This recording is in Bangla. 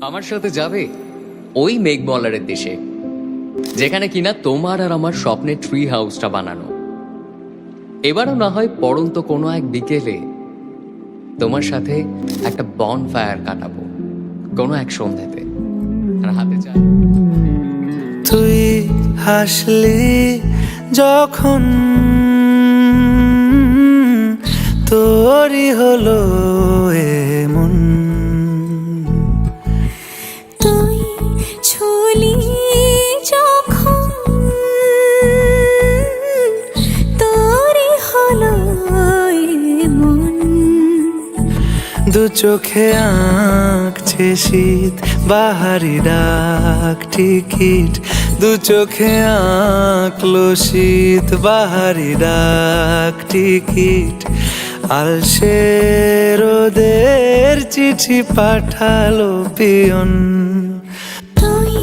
আমার সাথে যাবে ওই মেঘমলারের দেশে, যেখানে কিনা তোমার আর আমার স্বপ্নের ট্রি হাউসটা বানানো। এবারও না হয় পড়ন্ত কোনো এক বিকেলে তোমার সাথে একটা বন ফায়ার কাটাবো কোনো এক সন্ধ্যাতে, আর হাতে চা। তুই হাসলি যখন তোরই হলো এমন, তুই ছুলি যখন তোরই হলো মন। দু চোখে আঁকছে শীত বাহারি ডাক টিকিট, দু চোখে আঁকলো শীত বাহারি ডাক টিকিট। আলসে রোদের চিঠি পাঠালো পিয়ন। তুই